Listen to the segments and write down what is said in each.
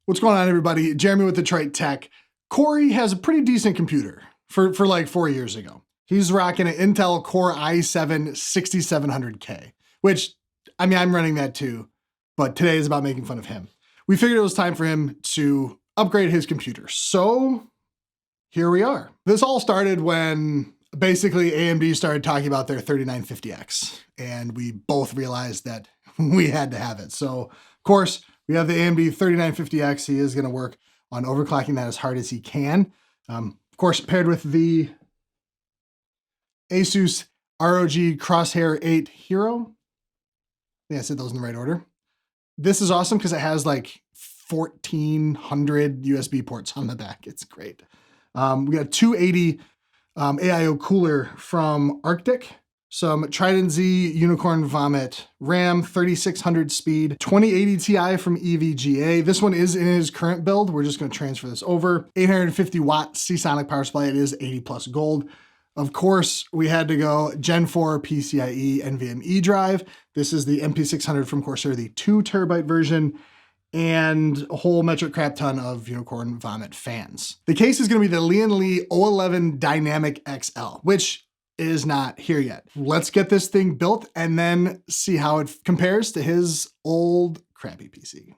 What's going on, everybody? Jeremy with Detroit Tech. Cory has a pretty decent computer for like 4 years ago. He's rocking an Intel Core i7 6700K, which, I mean, I'm running that too, but today is about making fun of him. We figured it was time for him to upgrade his computer. So here we are. This all started when basically AMD started talking about their 3950X, and we both realized that we had to have it. So, of course, we have the AMD 3950X. He is going to work on overclocking that as hard as he can. Of course, paired with the Asus ROG Crosshair 8 Hero. I think I said those in the right order. This is awesome because it has like 1,400 USB ports on the back. It's great. We got 280 AIO cooler from Arctic. Some Trident Z Unicorn Vomit RAM, 3600 speed, 2080 Ti from EVGA. This one is in his current build. We're just going to transfer this over. 850 watt Seasonic power supply. It is 80 plus gold. Of course, we had to go Gen 4 PCIe NVMe drive. This is the MP600 from Corsair, the 2 terabyte version, and a whole metric crap ton of Unicorn Vomit fans. The case is going to be the Lian Li O11 Dynamic XL, which is not here yet. Let's get this thing built and then see how it compares to his old crappy PC.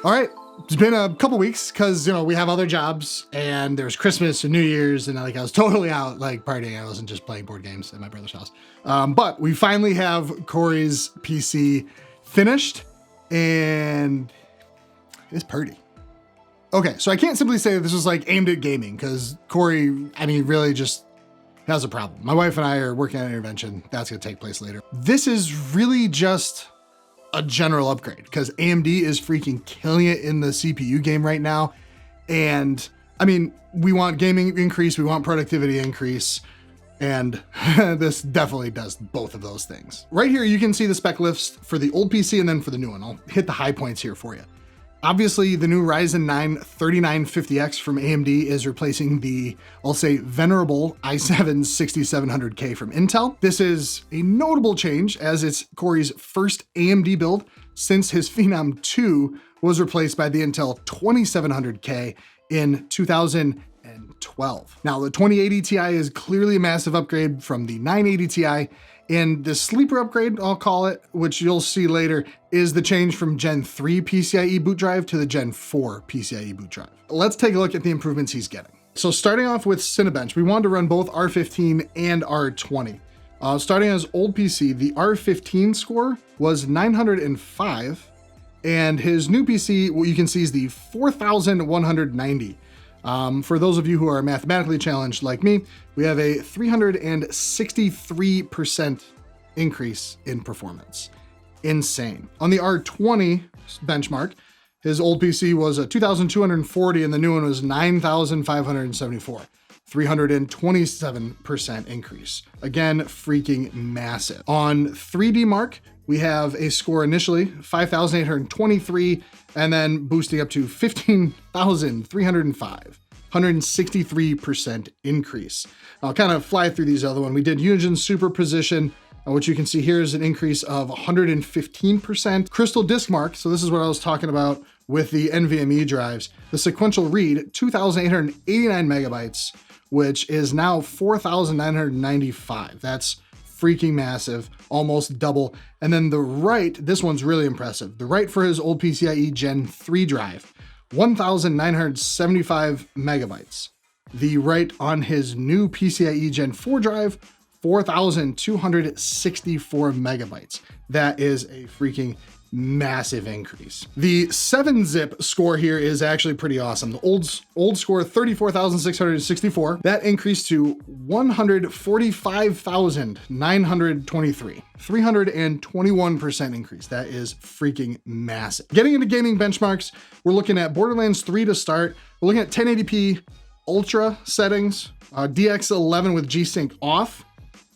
All right, it's been a couple weeks because, you know, we have other jobs and there's Christmas and New Year's, and like I was totally out like partying. I wasn't just playing board games at my brother's house. But we finally have Cory's PC finished and it's pretty. Okay, so I can't simply say this is like aimed at gaming because Cory, I mean, really just has a problem. My wife and I are working on an intervention. That's gonna take place later. This is really just a general upgrade because AMD is freaking killing it in the CPU game right now. And I mean, we want gaming increase, we want productivity increase, and this definitely does both of those things. Right here, you can see the spec list for the old PC and then for the new one. I'll hit the high points here for you. Obviously, the new Ryzen 9 3950X from AMD is replacing the, I'll say, venerable i7 6700K from Intel. This is a notable change as it's Cory's first AMD build since his Phenom 2 was replaced by the Intel 2700K in 2012. Now, the 2080 Ti is clearly a massive upgrade from the 980 Ti, and the sleeper upgrade, I'll call it, which you'll see later, is the change from Gen 3 PCIe boot drive to the Gen 4 PCIe boot drive. Let's take a look at the improvements he's getting. So starting off with Cinebench, we wanted to run both R15 and R20. Starting as old PC, the R15 score was 905, and his new PC, what you can see is the 4,190. For those of you who are mathematically challenged like me, we have a 363% increase in performance. Insane. On the R20 benchmark, his old PC was a 2,240 and the new one was 9,574. 327% increase. Again, freaking massive. On 3D Mark, we have a score initially 5,823 and then boosting up to 15,305. 163% increase. I'll kind of fly through these other ones. We did Unigine Superposition, which you can see here is an increase of 115%. Crystal Disk Mark, so this is what I was talking about with the NVMe drives. The sequential read, 2,889 megabytes, which is now 4,995. That's freaking massive, almost double. And then the write, this one's really impressive. The write for his old PCIe Gen 3 drive, 1,975 megabytes. The write on his new PCIe Gen 4 drive, 4,264 megabytes. That is a freaking massive increase. The 7-zip score here is actually pretty awesome. The old score, 34,664. That increased to 145,923. 321% increase. That is freaking massive. Getting into gaming benchmarks, we're looking at Borderlands 3 to start. We're looking at 1080p Ultra settings, DX11 with G-Sync off.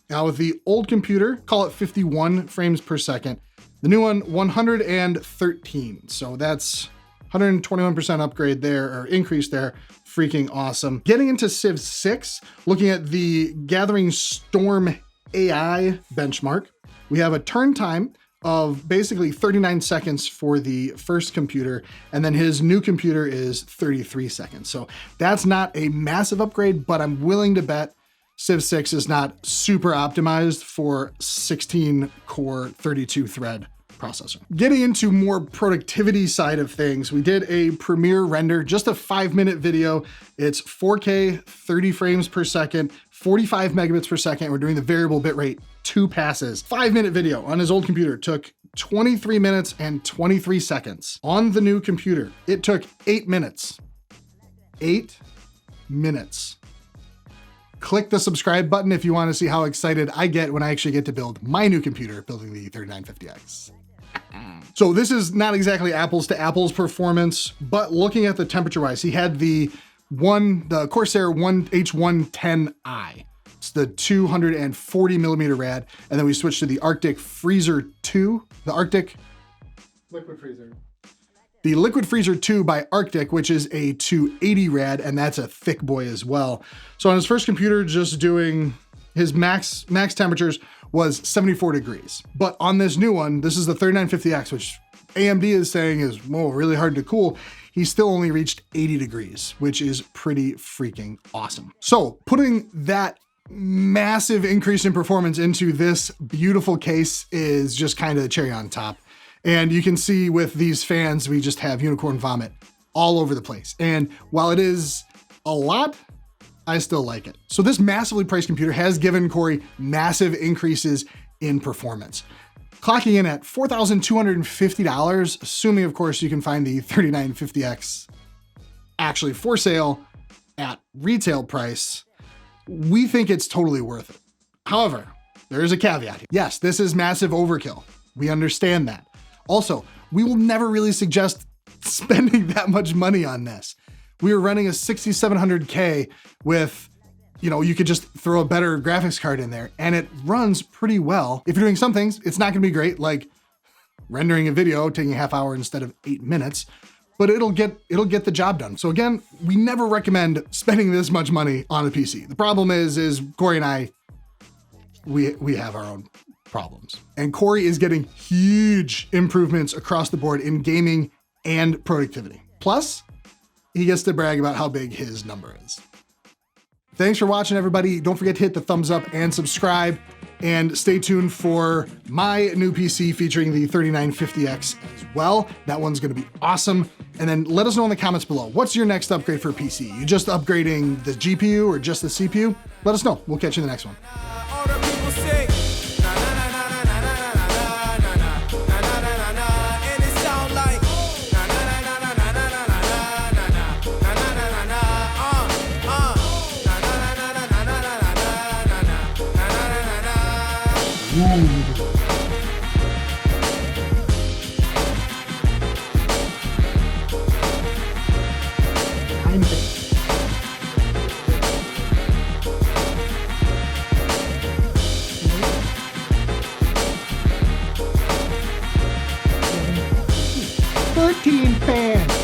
Now with the old computer, call it 51 frames per second. The new one, 113. So that's 121% upgrade there, or increase there. Freaking awesome. Getting into Civ 6, looking at the Gathering Storm AI benchmark, we have a turn time of basically 39 seconds for the first computer, and then his new computer is 33 seconds. So that's not a massive upgrade, but I'm willing to bet Civ 6 is not super optimized for 16 core 32 thread processor. Getting into more productivity side of things, we did a Premiere render, just a 5-minute video. It's 4K, 30 frames per second, 45 megabits per second. We're doing the variable bitrate, 2 passes. 5-minute video on his old computer took 23 minutes and 23 seconds. On the new computer, it took 8 minutes. 8 minutes. Click the subscribe button if you want to see how excited I get when I actually get to build my new computer, building the 3950X. So this is not exactly apples to apples performance, but looking at the temperature wise, he had the Corsair H110i. It's the 240 millimeter rad. And then we switched to the Arctic Freezer 2, the Arctic Liquid Freezer. The Liquid Freezer 2 by Arctic, which is a 280 rad, and that's a thick boy as well. So on his first computer, just doing his max temperatures was 74 degrees. But on this new one, this is the 3950X, which AMD is saying is, well, really hard to cool. He still only reached 80 degrees, which is pretty freaking awesome. So putting that massive increase in performance into this beautiful case is just kind of the cherry on top. And you can see with these fans, we just have unicorn vomit all over the place. And while it is a lot, I still like it. So this massively priced computer has given Cory massive increases in performance. Clocking in at $4,250, assuming of course you can find the 3950X actually for sale at retail price, we think it's totally worth it. However, there is a caveat here. Yes, this is massive overkill. We understand that. Also, we will never really suggest spending that much money on this. We were running a 6700K with, you know, you could just throw a better graphics card in there and it runs pretty well. If you're doing some things, it's not gonna be great, like rendering a video taking a half hour instead of 8 minutes, but it'll get the job done. So again, we never recommend spending this much money on a PC. The problem is Cory and I, we have our own problems. And Cory is getting huge improvements across the board in gaming and productivity. Plus, he gets to brag about how big his number is. Thanks for watching, everybody. Don't forget to hit the thumbs up and subscribe, and stay tuned for my new PC featuring the 3950X as well. That one's gonna be awesome. And then let us know in the comments below, what's your next upgrade for a PC? You just upgrading the GPU or just the CPU? Let us know. We'll catch you in the next one. I'm big. Pan.